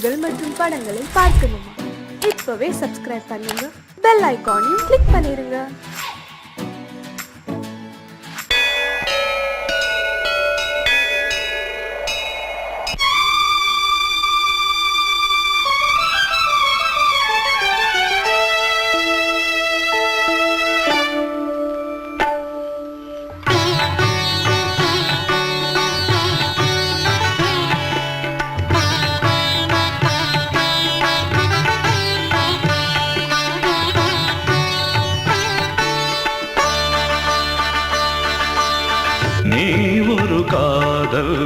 பாடல்கள் மற்றும் படங்களை பார்க்கணுமா? இப்பவே சப்ஸ்கிரைப் பண்ணுங்க, பெல் ஐகானையும் கிளிக் பண்ணிருங்க. நீ ஒரு காதல்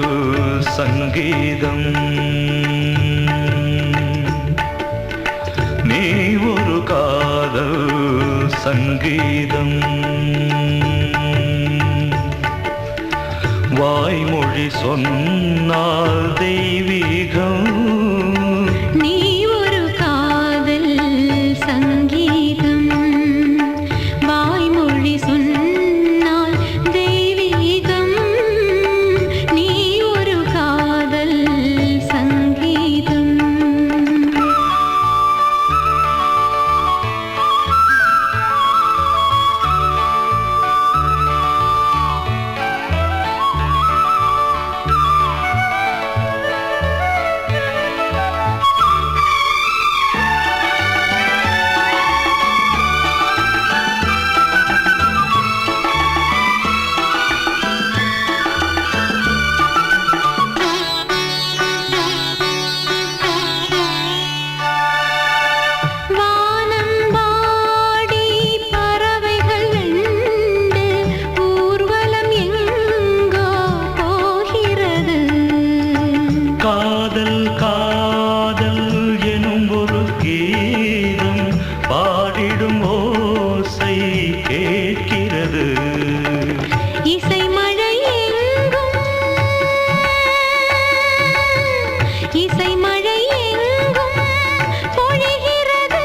சங்கீதம், நீ ஒரு காதல் சங்கீதம், வாய்மொழி சொன்னால் தெய்வீகம். நீ ஒரு காதல் சங்கீதம், வாய்மொழி சொன்னால் தெய்வீகம். நீ ஒரு காதல் சங்கீதம். காதல் காதல் எனும் ஒரு கீதம் பாடிடும் ஓசை கேட்கிறது. இசை மழை எங்கும், இசை மழை எங்கும் பொழிகிறது.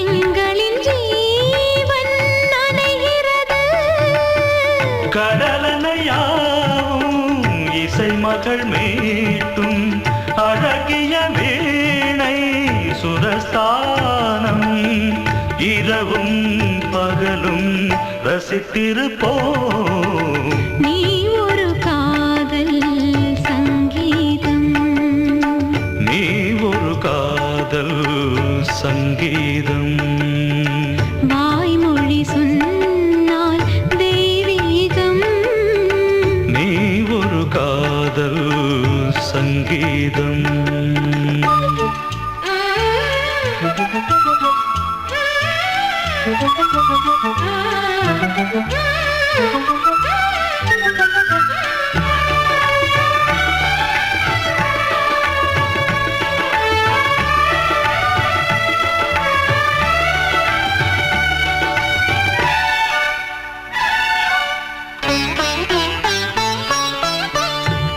எங்களின் ஜீவன் நனைகிறது. கடலனையாவும் இசை மகள் மீட்டும் அழகிய வீணை சுரஸ்தானம். இரவும் பகலும் ரசித்திருப்போம். நீ ஒரு காதல் சங்கீதம், நீ ஒரு காதல் சங்கீதம், வாய்மொழி சொன்னால் தெய்வீகம். நீ ஒரு காதல் சங்கீதம்.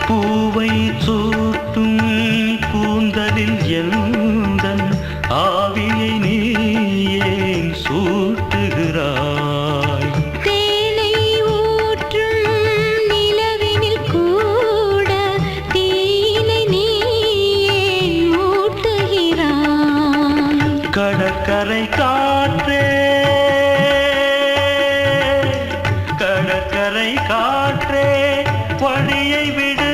பூவை சூட்டும் கூந்தலில் எந்தன் ஆவியை நீ ஏன் சூட்டுகிறாய்? தேனை ஊற்றும் நிலவினில் கூட தீனை நீ ஏன் மூட்டுகிறாய்? கடற்கரை காற்றே, கடற்கரை காற்றே வழியை விடு.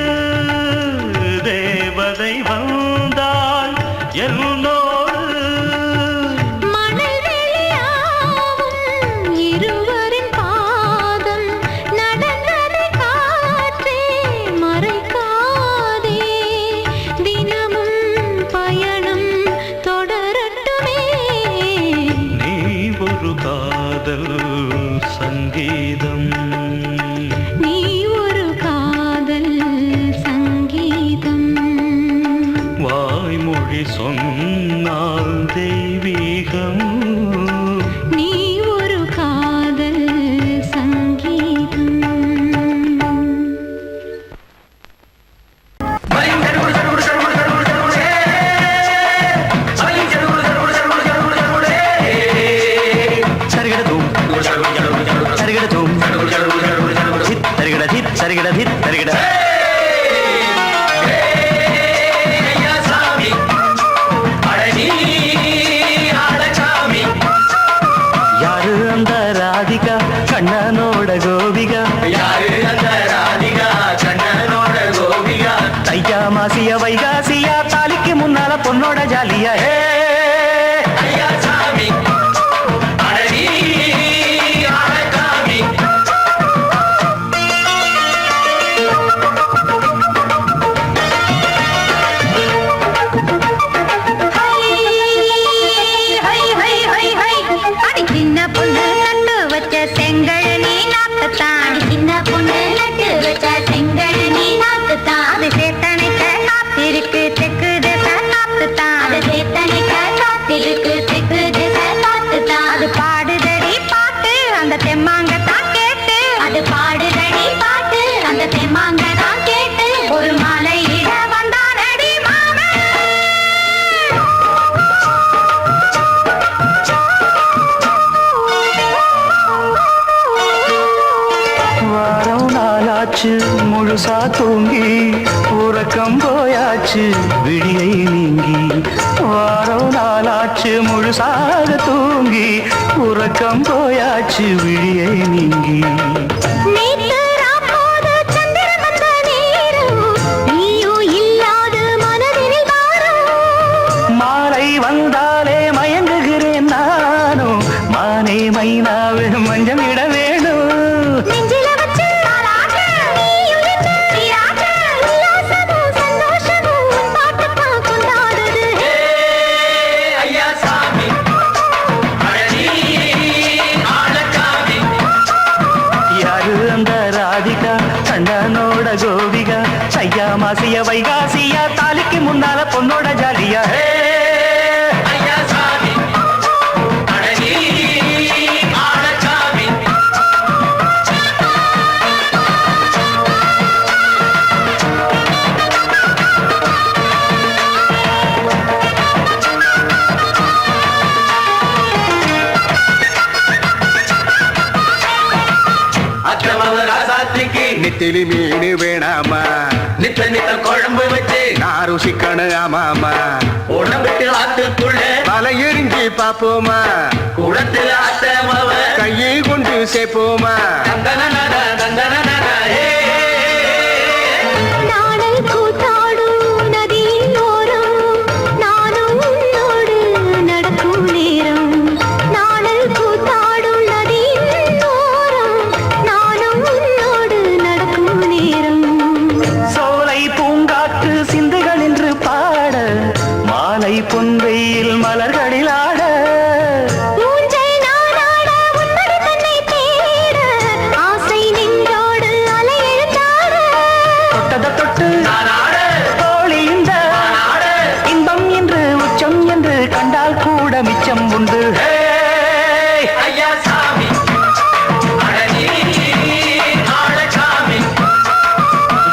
தேவதை வந்தால் என்னோடு மணல் வெளியாகும் இருவரின் பாதம் நடந்ததை காற்றே மறைக்காதே. தினமும் பயணம் தொடரட்டுமே. நீ ஒரு காதல் சங்கீதம், நீ ஒரு காதல் சங்கீதம், வாய்மொழி சொன்னால் தெய்வீகம். நீ ஒரு காதல் சங்கீதம். சரிகட மாசிய வைகாசியா தாலிக்கு முன்னால பொண்ணோட ஜாலியா ஐயா சாமி அடடி ஆரகாமி சின்ன பொண்ணு நட்டு வச்ச செங்கழனி நாத்துத்தான் சின்ன பொண்ணு நட்டு வச்ச செங்கழனி நாத்துத்தான் அது சேத்தனைக்க காத்திருக்கு தெற்கு திச காத்துத்தான் அது சேத்தனைக்க காத்திருக்கு தெற்கு திச காத்துத்தான் அது பாடுதடி பாட்டு அந்த தெம்மாங்கத்தான் கேட்டு அது பாடுதடி பாட்டு அந்த தெம்மாங்கத்தான் கேட்டு ஒரு மாலையிட வந்தானடி மாமன் வாரம் நாளாச்சு முழுசா தூங்கி உறக்கம் போயாச்சு விடியை நீங்கி வாரம் நாளாச்சு முழுசாக தூங்கி உறக்கம் போயாச்சு விடியை நீங்கி நேத்து ராப்போது சந்திரன் வந்த நேரம் நீயோ இல்லாது மனதினில் வாரம் மாலை வந்தாலே மயங்குகிறேன் நானும் மானே மைனாவே மஞ்சம் இட வேணும் நெஞ்சில வச்சு தாலாட்டு நீயும் என்ன நீராட்டு உல்லாசமும் சந்தோஷமும் உன் பாட்டுத்தான் கொண்டாடுது ஐயா சாமி அழகி ஆளக்காமி யாரு அந்த ராதிகா கண்டனோட கோபிகா ஐயா மாசிய வைகாசியா தாலிக்கு முன்னால பொண்ணோட ஜாலியா ஐயா சாமி அழகி ஆளக்காமி நெத்திலி மீன் வேணாமா நித்த நித்த குழம்பு வச்சு நான் ருசிக்கணும் ஆமாமா உடம்பிட்டு ஆத்துக்குள்ள பல எரிஞ்சு பாப்போமா குளத்துல அத்தமவ கையை கொண்டு சேர்ப்போமா நாடல் கூத்தாடும் நதியின் ஓரம் நானும் உன்னோடு நடக்கும் நேரம் நாடல் கூத்தாடும் நதியின் ஓரம் நானும் உன்னோடு நடக்கும் நேரம் சோலை பூங்காற்று சிந்துகள் என்று பாட மாலை பொன்வெயில் மலர்களில் ஆட ஊஞ்சல் நானாட உன்னடி தன்னை தேட ஆசை நின்றோடு அலை எழுந்தாட தொட்டத தொட்டு தோழி இந்த இன்பம் என்று உச்சம் என்று கண்டால் கூட மிச்சம் உண்டு ஐயா சாமி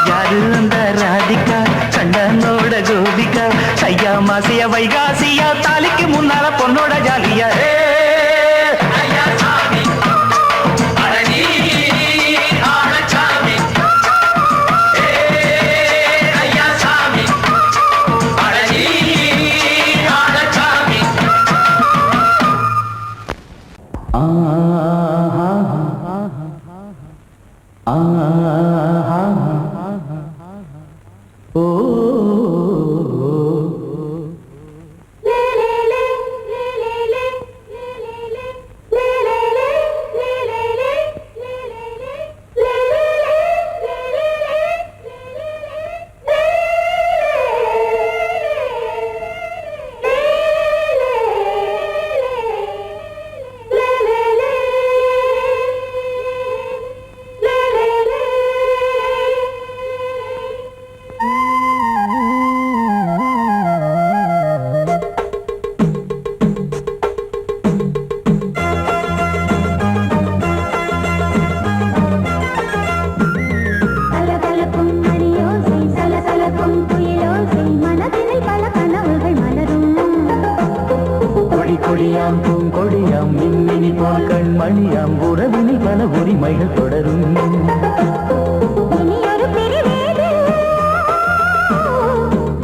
யாரு அந்த ராதிகா கண்டனோட கோபிகா ஐயா மாசிய வைகாசியா தாலிக்கு முன்னால பொண்ணோட ஜாலியா ஐயா சாமி அழகி ஆளச்சாமி ஐயா சாமி அழகி ஆளச்சாமி கலகலக்கும் மணியோசை சலசலக்கும் குயிலோசை மனதினில் பல கனவுகள் மலரும் கொடி கொடியாம் பூங்கொடியாம் மின்மினி போல் கண்மணியாம் உறவினில் பல உரிமைகள் தொடரும் இனி ஒரு பிரிவேது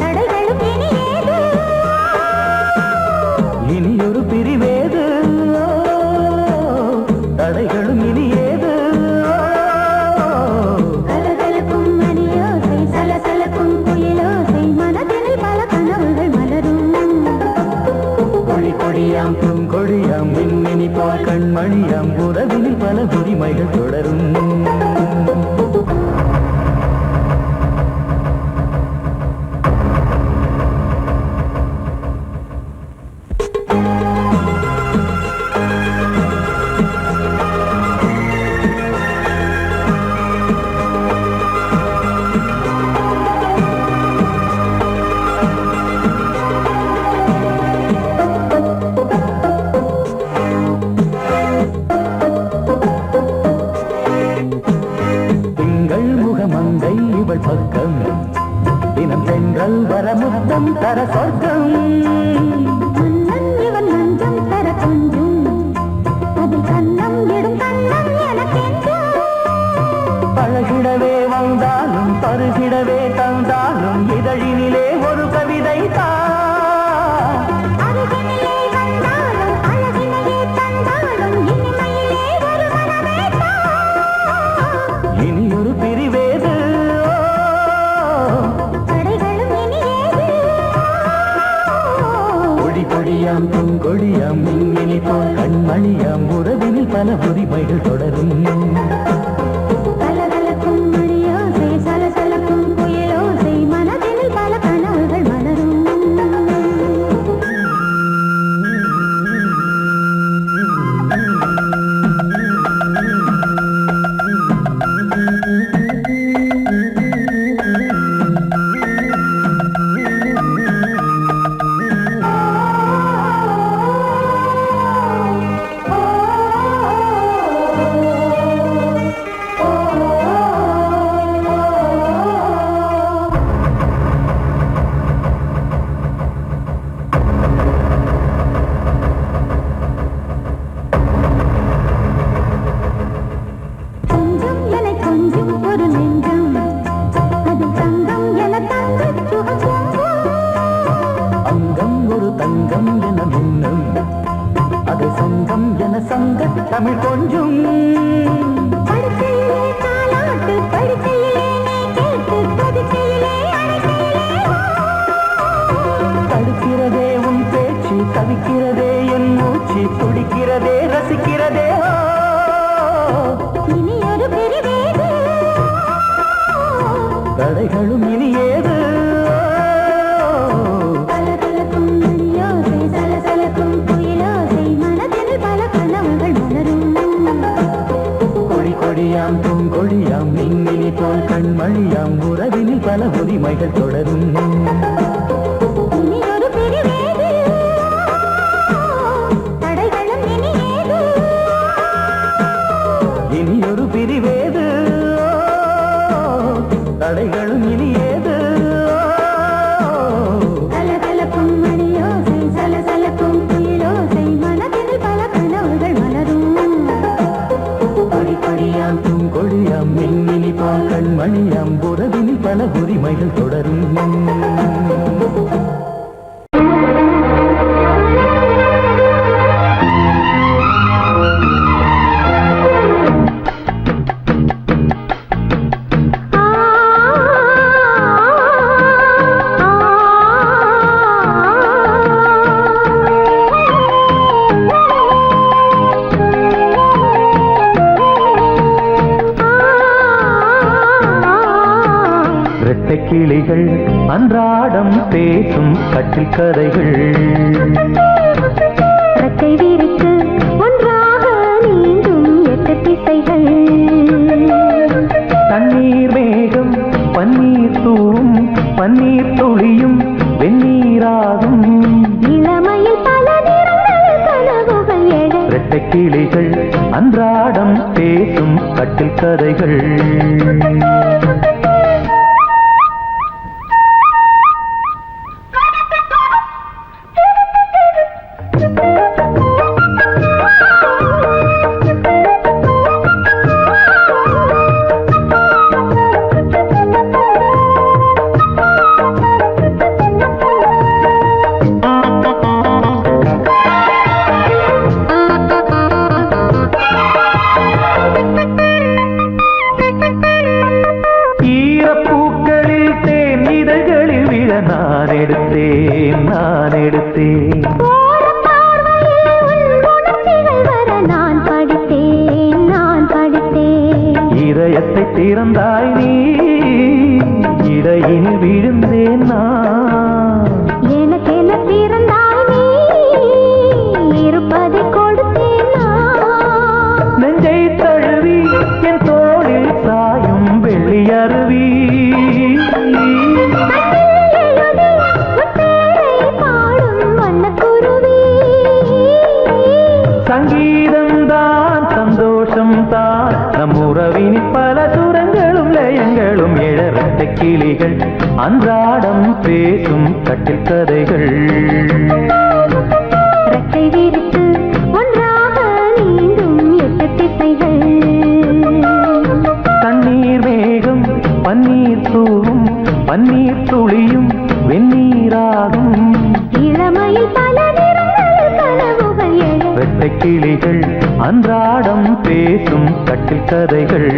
தடைகளும் இனி ஏது இனியொரு பிரிவேது தடைகளும் இனி ஏது கலகலக்கும் மணியோசை சலசலக்கும் குயிலோசை மஞ்சம் தர சொர்க்கம் மன்னன் இவன் மஞ்சம் தர கொஞ்சம் அதில் கண்ணம் இடும் கண்ணம் எனக்கென்றும் பழகிடவே வந்தாலும் பருகிடவே தந்தாலும் இதழினிலே ஒரு கவிதை தான் அருகினிலே வந்தாலும் அழகினையே தந்தாலும் இனிமையிலே ஒரு மனமே தான் இனியொரு பிரிவேது தடைகளும் இனியேது கொடி கொடியாம் பூங்கொடியாம் மின்மினி போல் கண்மணியாம் உறவினில் பல உரிமைகள் தொடரும் கலகலக்கும் மணியோசை சலசலக்கும் புயலோசை மனதினில் பல கனவுகள் மலரும் கொஞ்சம் என கொஞ்சம் ஒரு நெஞ்சம் அது தங்கம் என தங்க சுகம் அங்கம் ஒரு தங்கம் என மின்னும் அது சங்கம் என சங்க தமிழ் கொஞ்சம் படுக்கையிலே தாலாட்டு படுக்கையிலே நீ கேட்டு படுக்கையிலே தடுக்கிறதே உன் பேச்சு தவிக்கிறதே என் மூச்சு துடிக்கிறதே ரசிக்கிறதே இனி ஒரு பிரிவேது தடைகளும் இனியேது கலகலக்கும் மணியோசை சலசலக்கும் புயலோசை மனதில் பல கனவுகள் மலரும் கொடி கொடியாம் பூங்கொடியாம் மின்மினி போல் கண்மணியாம் உறவினில் பல உரிமைகள் தொடரும் இனி ஒரு பிரிவேது தடைகளும் இனியேது இனியொரு பிரிவேது தடைகளும் இனியேது கலகலக்கும் மணியோசை சலசலக்கும் புயலோசை மனதில் பல கனவுகள் மலரும் கொடி கொடியாம் பூங்கொடியாம் மின்மினி போல் கண்மணியாம் உறவினில் பல உரிமைகள் தொடரும் இரட்டை கிளிகள் அன்றாடம் பேசும் கட்டில் கதைகள் ரெக்கை விரித்து ஒன்றாக நீந்தும் எட்டு திசைகள் தண்ணீர் மேகம் பன்னீர் தூவும் பன்னீர் துளியும் வெந்நீராகும் இளமையில் பல நிறங்கள் கனவுகள் எழ இரட்டை கிளிகள் அன்றாடம் பேசும் கட்டில் கதைகள் ஈரப்பூக்களில் தேன் இதழ்களில் விழ நான் எடுத்தேன் ஓரம் பார்வையில் உன் உணர்ச்சிகள் வர நான் படித்தேன் இதயத்தை திறந்தாய் நீ இடையில் விழுந்தேன் நான் எனக்கென பிறந்தாய் நீ இருப்பதை கொடுத்தேன் நான் நெஞ்சை தழுவி என் தோளில் சாயும் வெள்ளி அருவி சங்கீதம் தான் சந்தோஷம் தான் நம் உறவின் பல சுரங்களும் லயங்களும் எழ இரட்டை கிளிகள் அன்றாடம் பேசும் கட்டில் கதைகள் ரெக்கை விரித்து ஒன்றாக நீந்தும் 8 திசைகள் தண்ணீர் மேகம் பன்னீர் தூவும் பன்னீர் துளியும் வெந்நீராகும் இளமையில் பல நிறங்கள் கனவுகள் எழும் வெட்டை கிளிகள் அன்றாடம் பேசும் கட்டில் கதைகள்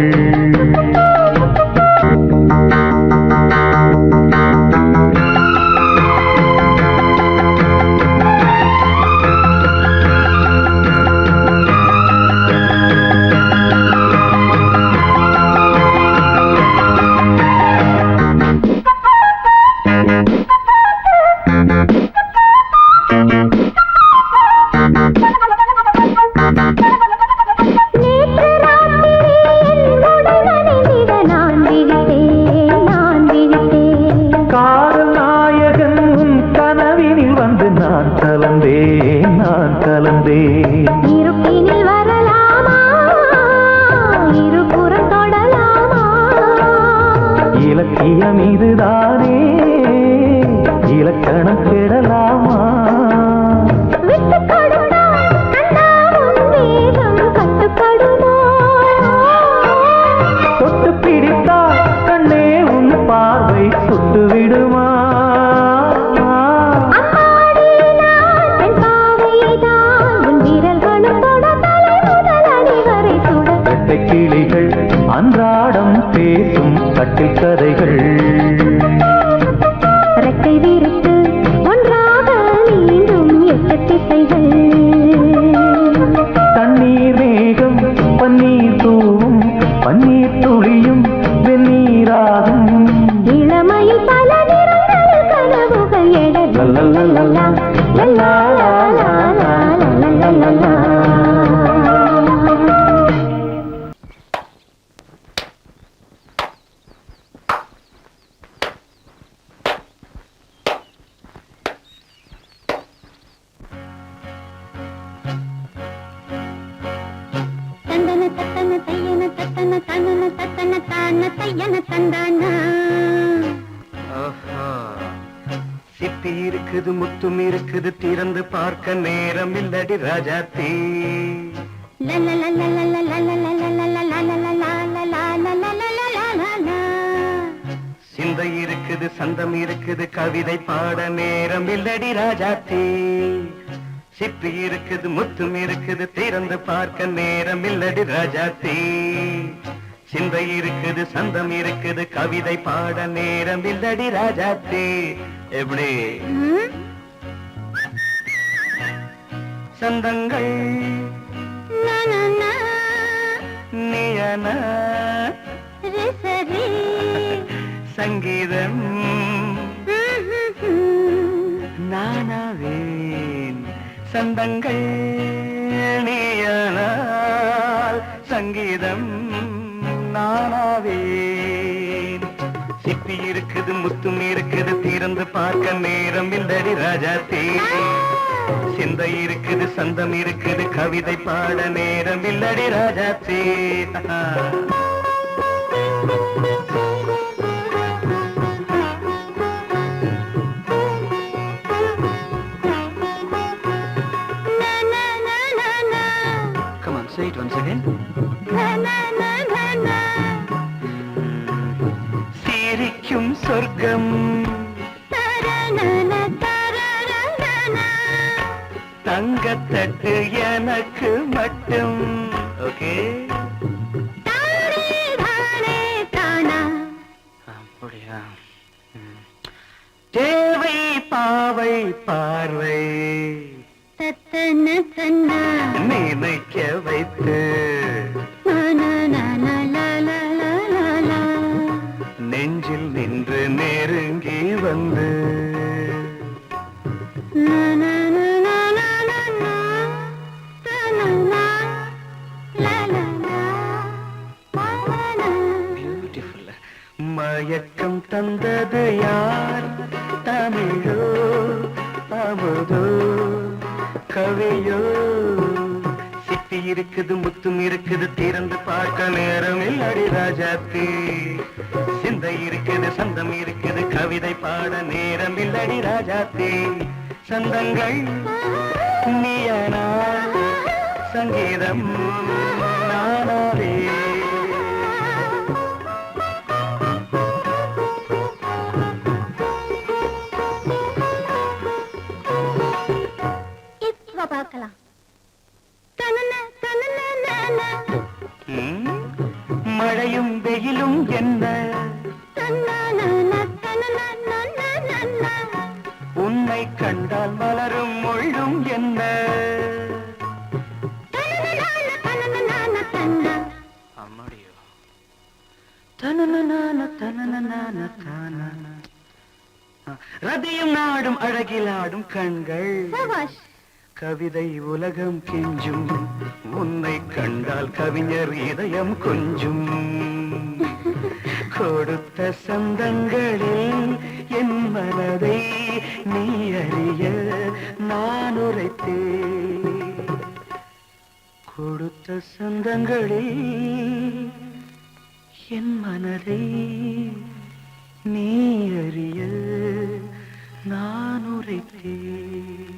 இலக்கியம் இதுதானே இலக்கணம் கெடலாமா தொட்டு பிடித்தால் கண்ணே உன் பார்வை சுட்டு விடுமா வெட்டை கிளிகள் அன்றாடம் பேசும் கட்டில் கதைகள் ரெக்கை விரித்து ஒன்றாக நீந்தும் 8 திசைகள் தண்ணீர் மேகம் பன்னீர் தூவும் பன்னீர் துளியும் வெந்நீராகும் இளமையில் பல நிறங்கள் கனவுகள் எழலா சிப்பி இருக்குது முத்தும் இருக்குது திறந்து பார்க்க நேரம் இல்லடி ராஜாத்தி சிந்தை இருக்குது சந்தம் இருக்குது கவிதை பாட நேரம் இல்லடி ராஜாத்தி சிப்பி இருக்குது முத்தும் இருக்குது திறந்து பார்க்க நேரம் இல்லடி ராஜாத்தி சிந்தை இருக்குது சந்தம் இருக்குது கவிதை பாட நேரம் இல்லடி ராஜாத்தி எப்படி சந்தங்கள் நீயன சங்கீதம் நானாவேன் சந்தங்கள் நீயனால் சங்கீதம் நானாவேன் சிப்பி இருக்குது முத்தும் இருக்குது திறந்து பார்க்க நேரம் இல்லடி ராஜாத்தி சிந்தை இருக்குது சந்தம் இருக்குது கவிதை பாட நேரம் இல்லடி Rajathi Come on, say it once again. சிரிக்கும் சொர்க்கம் தங்கத்தட்டு எனக்கு மட்டும் ஓகே அப்படியா தேவை பாவை பார்வை நினைக்க வைத்து நெஞ்சில் நின்று நெருங்கி வந்து பியூட்டிஃபுல் மயக்கம் தந்தது யார் தமிழோ அமுதோ கவியோ சிப்பி இருக்குது முத்தும் இருக்குது திறந்து பார்க்க நேரம் இல்லடி ராஜாத்தி சிந்தை இருக்குது சந்தம் இருக்குது கவிதை பாட நேரம் இல்லடி ராஜாத்தே சந்தங்கள் நீயனா சங்கீதம் நானாவே இப்ப பார்க்கலாம் மழையும் வெயிலும் என்ன உன்னை கண்டால் மலரும் முள்ளும் என்ன அம்மாடியோ ரதியும் நாடும் அழகிலாடும் கண்கள் கவிதை உலகம் கெஞ்சும் உன்னை கண்டால் கவிஞர் இதயம் கொஞ்சும் கொடுத்த சந்தங்களில் என் மனதை நீ அறிய நான் உரைத்தேன் கொடுத்த சந்தங்களில் என் மனதை நீ அறிய நான் உரைத்தேன்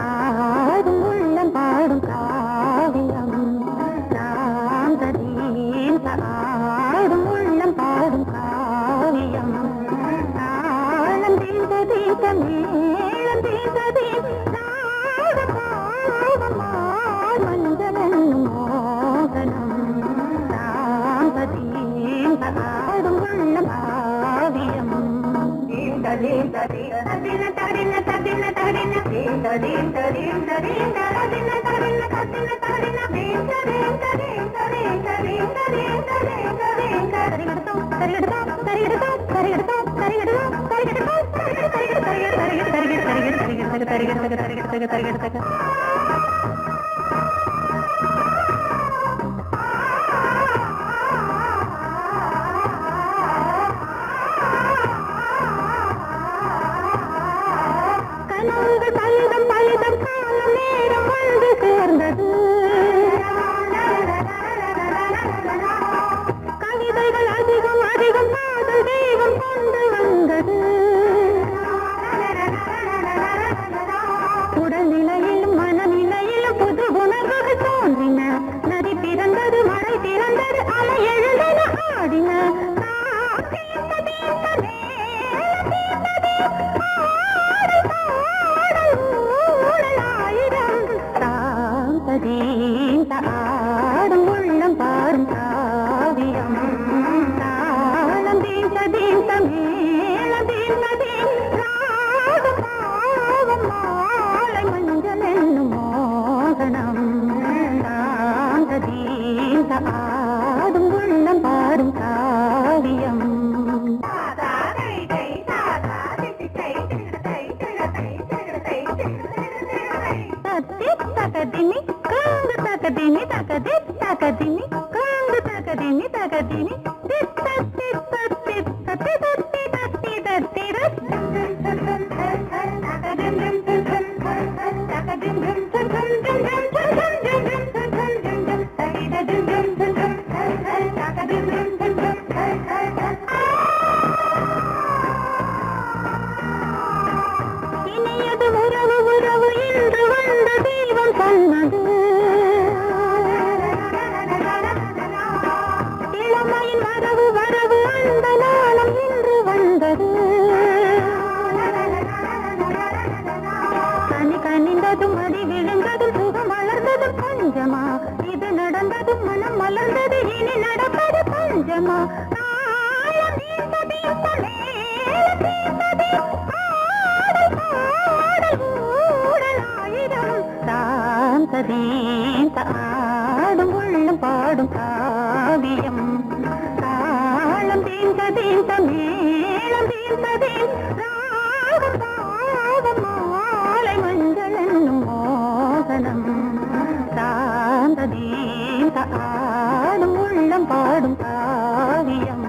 ஆடும் உள்ளம் பாடும் காவியம் ஆடும் உள்ளம் பாடும் காவியம் தாளம் தீந்த தீந்த மேளம் தீந்த தீந்த மஞ்சளும் மோகனம் தாம்பதீந்த ஆடும் உள்ளம் காவியம் பலிதம் பலிதம் காலம் நேரம் வந்து சேர்ந்தது கவிதைகள் அதிகம் அதிகம் காதல் தெய்வம் கொண்டு வந்தது உடல்நிலையிலும் மனநிலையிலும் புது உணர்வுகள் தோன்றின நதி பிறந்தது மழை பிறந்தது அலை எழுந்தன ஆடின ஆடும் உள்ளம் பாடும் காவியம் தாளம் தீந்த தீந்த மேளம் தீந்த தீந்த பாவம் மாலை மஞ்சள் என்னும் மோகனம் தாந்த தீந்த ஆடும் உள்ளம் பாடும் காவியம் தகதினி காங்கு தகதினி தகதி தகதினி காங்கு தகதினி தகதினி தித்த தித்த தித்த தித்தி தத்தி தத்தி இனியது உறவு உறவு இன்று வந்த தெய்வம் சொன்னது இளமையின் வரவு வரவு அந்த நாளம் இன்று வந்தது கனி கனிந்ததும் அடி விழுந்ததும் சுகம் வளர்ந்ததும் பஞ்சமா இது நடந்ததும் மனம் மலர்ந்தது இனி நடப்பது பஞ்சமா ஆடும் உள்ளம் பாடும் காவியம் தாளம் தீந்த தீந்த மேளம் தீந்த தீந்த மாலை மஞ்சள் என்னும் மோகனம் தாந்த தீந்த ஆடும் உள்ளம் பாடும் காவியம்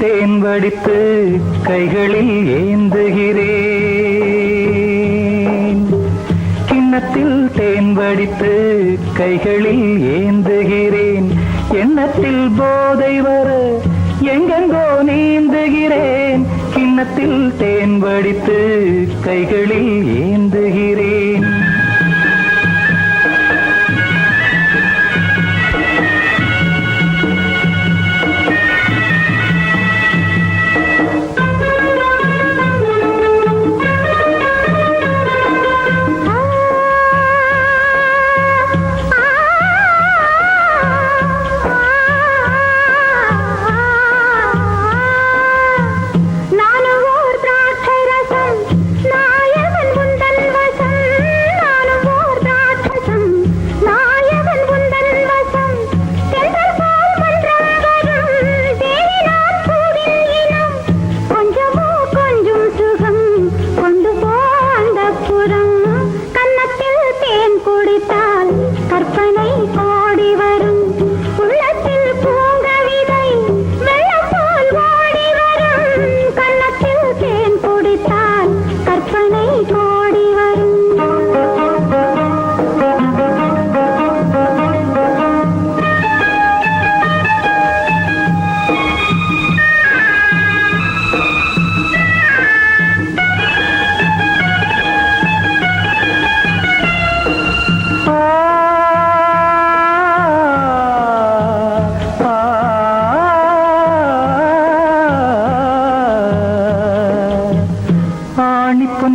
தேன் வடித்து கைகளில் ஏந்துகிறேன். கிண்ணத்தில் தேன் வடித்து கைகளில் ஏந்துகிறேன். எண்ணத்தில் போதை வர எங்கெங்கோ நீந்துகிறேன். கிண்ணத்தில் தேன் வடித்து கைகளில் ஏந்துகிறேன்.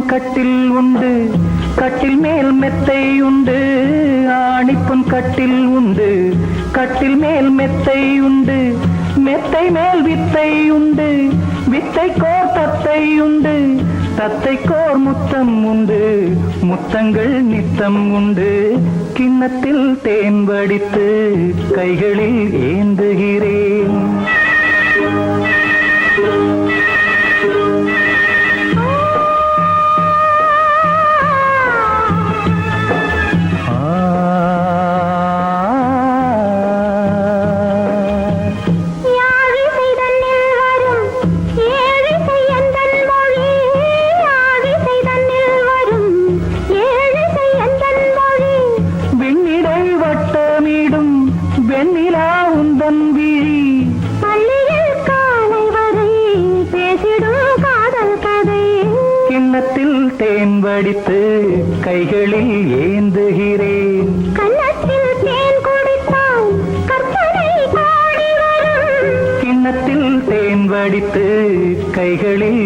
கட்டில் உண்டு, கட்டில் மேல் மெத்தை உண்டு. ஆணிப்பொன் கட்டில் உண்டு, கட்டில் மேல் மெத்தை உண்டு. மெத்தை மேல் வித்தை உண்டு, வித்தை கோர் தத்தை உண்டு. தத்தை கோர் முத்தம் உண்டு, முத்தங்கள் நித்தம் உண்டு. கிண்ணத்தில் தேன் வடித்து கைகளில் ஏந்துகிறேன். தேன் வடித்து கைகளில் ஏந்துகிறேன். கன்னத்தில் தேன் குடித்தால் கற்பனை கோடி வரும். கிண்ணத்தில் தேன் வடித்து கைகளில்